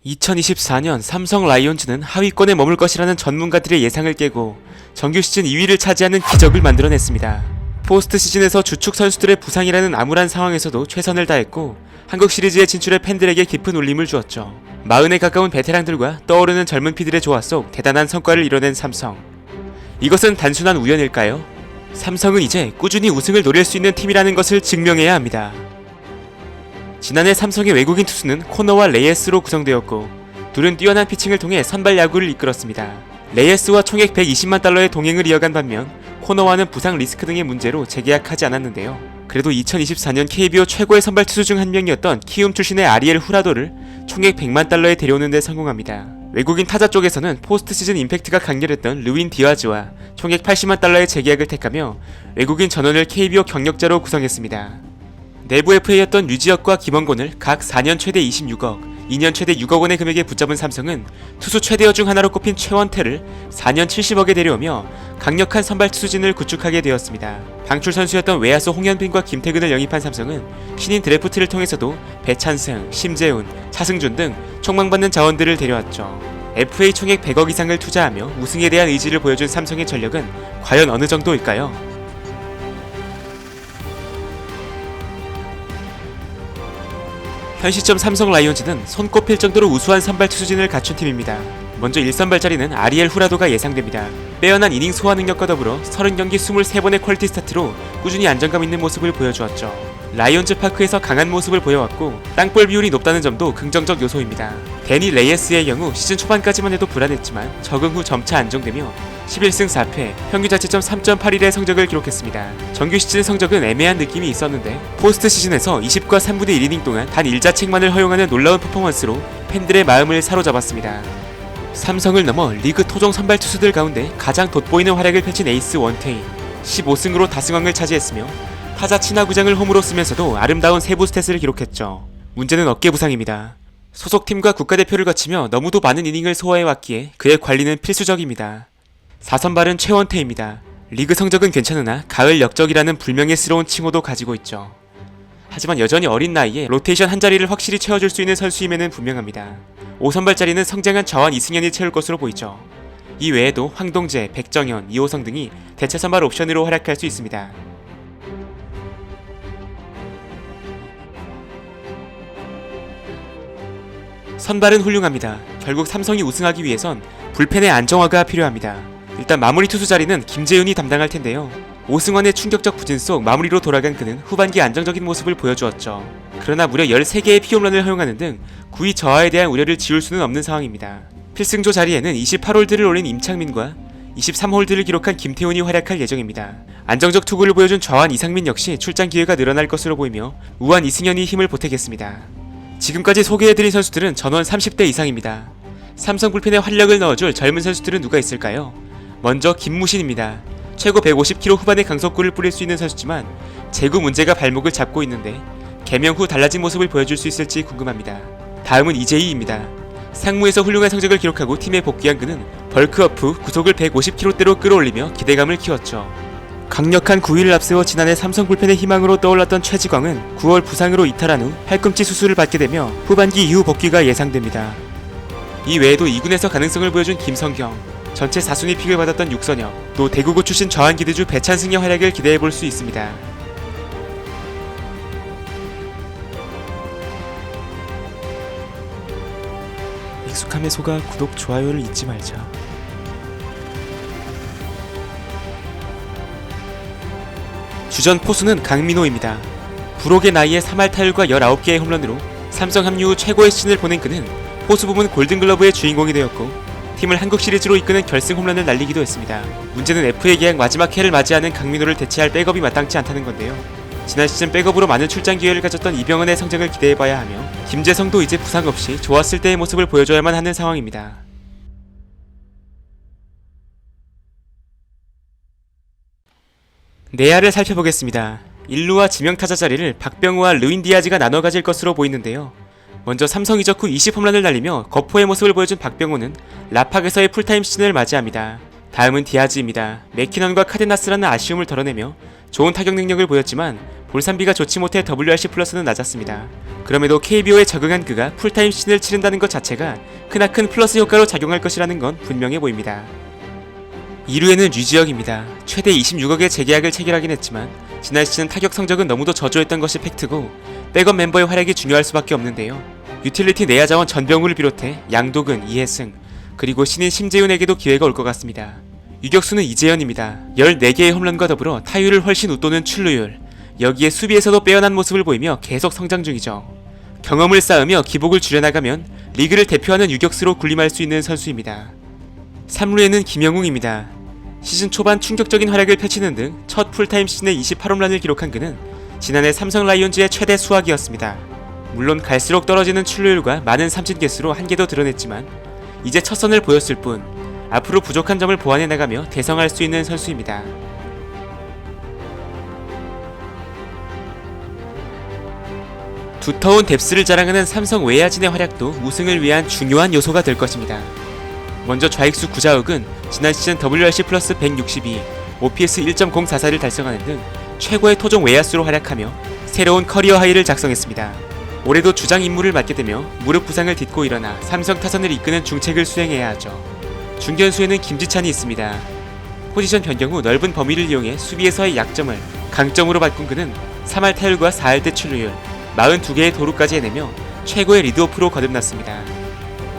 2024년 삼성 라이온즈는 하위권에 머물 것이라는 전문가들의 예상을 깨고 정규 시즌 2위를 차지하는 기적을 만들어냈습니다. 포스트 시즌에서 주축 선수들의 부상이라는 암울한 상황에서도 최선을 다했고 한국 시리즈에 진출해 팬들에게 깊은 울림을 주었죠. 40에 가까운 베테랑들과 떠오르는 젊은 피들의 조화 속 대단한 성과를 이뤄낸 삼성. 이것은 단순한 우연일까요? 삼성은 이제 꾸준히 우승을 노릴 수 있는 팀이라는 것을 증명해야 합니다. 지난해 삼성의 외국인 투수는 코너와 레이에스로 구성되었고 둘은 뛰어난 피칭을 통해 선발 야구를 이끌었습니다. 레이에스와 총액 120만 달러의 동행을 이어간 반면 코너와는 부상 리스크 등의 문제로 재계약하지 않았는데요. 그래도 2024년 KBO 최고의 선발 투수 중 한 명이었던 키움 출신의 아리엘 후라도를 총액 100만 달러에 데려오는 데 성공합니다. 외국인 타자 쪽에서는 포스트 시즌 임팩트가 강렬했던 르윈 디아즈와 총액 80만 달러의 재계약을 택하며 외국인 전원을 KBO 경력자로 구성했습니다. 내부 FA였던 류지혁과 김원곤을 각 4년 최대 26억, 2년 최대 6억 원의 금액에 붙잡은 삼성은 투수 최대어 중 하나로 꼽힌 최원태를 4년 70억에 데려오며 강력한 선발 투수진을 구축하게 되었습니다. 방출 선수였던 외야수 홍현빈과 김태근을 영입한 삼성은 신인 드래프트를 통해서도 배찬승, 심재훈, 차승준 등 촉망받는 자원들을 데려왔죠. FA 총액 100억 이상을 투자하며 우승에 대한 의지를 보여준 삼성의 전력은 과연 어느 정도일까요? 현 시점 삼성 라이온즈는 손꼽힐 정도로 우수한 선발 투수진을 갖춘 팀입니다. 먼저 1선발 자리는 아리엘 후라도가 예상됩니다. 빼어난 이닝 소화 능력과 더불어 30경기 23번의 퀄리티 스타트로 꾸준히 안정감 있는 모습을 보여주었죠. 라이온즈 파크에서 강한 모습을 보여왔고 땅볼 비율이 높다는 점도 긍정적 요소입니다. 데니 레이에스의 경우 시즌 초반까지만 해도 불안했지만 적응 후 점차 안정되며 11승 4패, 평균 자책점 3.81의 성적을 기록했습니다. 정규 시즌 성적은 애매한 느낌이 있었는데 포스트 시즌에서 20과 3분의 1이닝 동안 단 1자책만을 허용하는 놀라운 퍼포먼스로 팬들의 마음을 사로잡았습니다. 삼성을 넘어 리그 토종 선발 투수들 가운데 가장 돋보이는 활약을 펼친 에이스 원태인, 15승으로 다승왕을 차지했으며 타자 친화구장을 홈으로 쓰면서도 아름다운 세부 스탯을 기록했죠. 문제는 어깨 부상입니다. 소속팀과 국가대표를 거치며 너무도 많은 이닝을 소화해왔기에 그의 관리는 필수적입니다. 4선발은 최원태입니다. 리그 성적은 괜찮으나 가을 역적이라는 불명예스러운 칭호도 가지고 있죠. 하지만 여전히 어린 나이에 로테이션 한 자리를 확실히 채워줄 수 있는 선수임에는 분명합니다. 5선발 자리는 성장한 좌완 이승현이 채울 것으로 보이죠. 이 외에도 황동재, 백정현, 이호성 등이 대체 선발 옵션으로 활약할 수 있습니다. 선발은 훌륭합니다. 결국 삼성이 우승하기 위해선 불펜의 안정화가 필요합니다. 일단 마무리 투수 자리는 김재윤이 담당할 텐데요. 오승환의 충격적 부진 속 마무리로 돌아간 그는 후반기 안정적인 모습을 보여주었죠. 그러나 무려 13개의 피홈런을 허용하는 등 구위 저하에 대한 우려를 지울 수는 없는 상황입니다. 필승조 자리에는 28홀드를 올린 임창민과 23홀드를 기록한 김태훈이 활약할 예정입니다. 안정적 투구를 보여준 좌완 이상민 역시 출장 기회가 늘어날 것으로 보이며 우완 이승현이 힘을 보태겠습니다. 지금까지 소개해드린 선수들은 전원 30대 이상입니다. 삼성 불펜에 활력을 넣어줄 젊은 선수들은 누가 있을까요? 먼저 김무신입니다. 최고 150km 후반의 강속구를 뿌릴 수 있는 선수지만 제구 문제가 발목을 잡고 있는데 개명 후 달라진 모습을 보여줄 수 있을지 궁금합니다. 다음은 이재희입니다. 상무에서 훌륭한 성적을 기록하고 팀에 복귀한 그는 벌크업 후 구속을 150km대로 끌어올리며 기대감을 키웠죠. 강력한 9위를 앞세워 지난해 삼성 불펜의 희망으로 떠올랐던 최지광은 9월 부상으로 이탈한 후 팔꿈치 수술을 받게 되며 후반기 이후 복귀가 예상됩니다. 이 외에도 2군에서 가능성을 보여준 김성경, 전체 4순위 픽을 받았던 육선혁, 또 대구고 출신 좌완 기대주 배찬승의 활약을 기대해볼 수 있습니다. 익숙함에 속아 구독, 좋아요를 잊지 말자. 주전 포수는 강민호입니다. 불혹의 나이에 3할 타율과 19개의 홈런으로 삼성 합류 후 최고의 시즌을 보낸 그는 포수 부문 골든글러브의 주인공이 되었고 팀을 한국 시리즈로 이끄는 결승 홈런을 날리기도 했습니다. 문제는 FA 계약 마지막 해를 맞이하는 강민호를 대체할 백업이 마땅치 않다는 건데요. 지난 시즌 백업으로 많은 출장 기회를 가졌던 이병헌의 성적을 기대해봐야 하며 김재성도 이제 부상 없이 좋았을 때의 모습을 보여줘야만 하는 상황입니다. 내야를 살펴보겠습니다. 1루와 지명타자 자리를 박병호와 르윈 디아즈가 나눠 가질 것으로 보이는데요. 먼저 삼성 이적 후 20홈런을 날리며 거포의 모습을 보여준 박병호는 라팍에서의 풀타임 시즌을 맞이합니다. 다음은 디아즈입니다. 맥키넌과 카데나스라는 아쉬움을 덜어내며 좋은 타격 능력을 보였지만 볼산비가 좋지 못해 WRC 플러스는 낮았습니다. 그럼에도 KBO에 적응한 그가 풀타임 시즌을 치른다는 것 자체가 크나큰 플러스 효과로 작용할 것이라는 건 분명해 보입니다. 2루에는 류지혁입니다. 최대 26억의 재계약을 체결하긴 했지만 지난 시즌 타격 성적은 너무도 저조했던 것이 팩트고 백업 멤버의 활약이 중요할 수밖에 없는데요. 유틸리티 내야 자원 전병우를 비롯해 양도근, 이해승, 그리고 신인 심재윤에게도 기회가 올 것 같습니다. 유격수는 이재현입니다. 14개의 홈런과 더불어 타율을 훨씬 웃도는 출루율, 여기에 수비에서도 빼어난 모습을 보이며 계속 성장 중이죠. 경험을 쌓으며 기복을 줄여나가면 리그를 대표하는 유격수로 군림할 수 있는 선수입니다. 3루에는 김영웅입니다. 시즌 초반 충격적인 활약을 펼치는 등 첫 풀타임 시즌에 28홈런을 기록한 그는 지난해 삼성 라이온즈의 최대 수확이었습니다. 물론 갈수록 떨어지는 출루율과 많은 삼진 개수로 한계도 드러냈지만 이제 첫 선을 보였을 뿐 앞으로 부족한 점을 보완해 나가며 대성할 수 있는 선수입니다. 두터운 뎁스를 자랑하는 삼성 외야진의 활약도 우승을 위한 중요한 요소가 될 것입니다. 먼저 좌익수 구자욱은 지난 시즌 WRC 플러스 162, OPS 1.044를 달성하는 등 최고의 토종 외야수로 활약하며 새로운 커리어 하이를 작성했습니다. 올해도 주장 임무를 맡게 되며 무릎 부상을 딛고 일어나 삼성 타선을 이끄는 중책을 수행해야 하죠. 중견수에는 김지찬이 있습니다. 포지션 변경 후 넓은 범위를 이용해 수비에서의 약점을 강점으로 바꾼 그는 3할 타율과 4할대 출루율, 42개의 도루까지 해내며 최고의 리드오프로 거듭났습니다.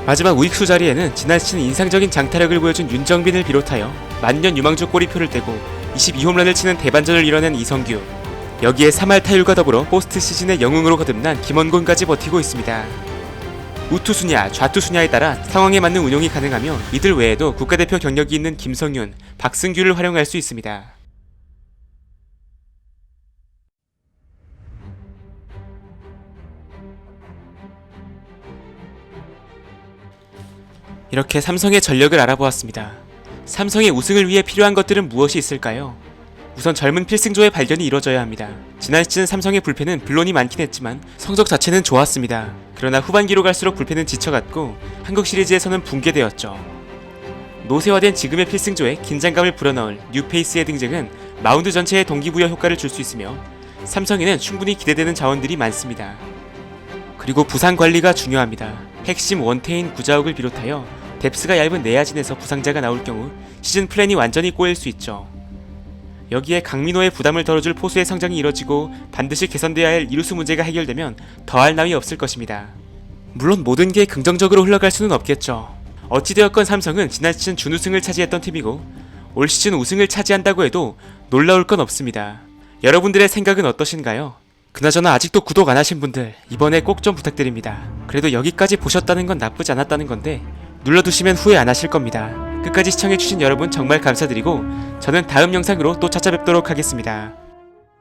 마지막 우익수 자리에는 지난 시즌 인상적인 장타력을 보여준 윤정빈을 비롯하여 만년 유망주 꼬리표를 떼고 22홈런을 치는 대반전을 이뤄낸 이성규, 여기에 3할 타율과 더불어 포스트 시즌의 영웅으로 거듭난 김원곤까지 버티고 있습니다. 우투수냐 좌투수냐에 따라 상황에 맞는 운용이 가능하며 이들 외에도 국가대표 경력이 있는 김성윤, 박승규를 활용할 수 있습니다. 이렇게 삼성의 전력을 알아보았습니다. 삼성의 우승을 위해 필요한 것들은 무엇이 있을까요? 우선 젊은 필승조의 발견이 이뤄져야 합니다. 지난 시즌 삼성의 불펜은 불론이 많긴 했지만 성적 자체는 좋았습니다. 그러나 후반기로 갈수록 불펜은 지쳐갔고 한국 시리즈에서는 붕괴되었죠. 노쇠화된 지금의 필승조에 긴장감을 불어넣을 뉴페이스의 등장은 마운드 전체에 동기부여 효과를 줄 수 있으며 삼성에는 충분히 기대되는 자원들이 많습니다. 그리고 부상 관리가 중요합니다. 핵심 원태인 구자욱을 비롯하여 뎁스가 얇은 내야진에서 부상자가 나올 경우 시즌 플랜이 완전히 꼬일 수 있죠. 여기에 강민호의 부담을 덜어줄 포수의 성장이 이뤄지고 반드시 개선돼야 할 이루수 문제가 해결되면 더할 나위 없을 것입니다. 물론 모든 게 긍정적으로 흘러갈 수는 없겠죠. 어찌되었건 삼성은 지난 시즌 준우승을 차지했던 팀이고 올 시즌 우승을 차지한다고 해도 놀라울 건 없습니다. 여러분들의 생각은 어떠신가요? 그나저나 아직도 구독 안 하신 분들 이번에 꼭 좀 부탁드립니다. 그래도 여기까지 보셨다는 건 나쁘지 않았다는 건데 눌러두시면 후회 안 하실 겁니다. 끝까지 시청해주신 여러분 정말 감사드리고 저는 다음 영상으로 또 찾아뵙도록 하겠습니다.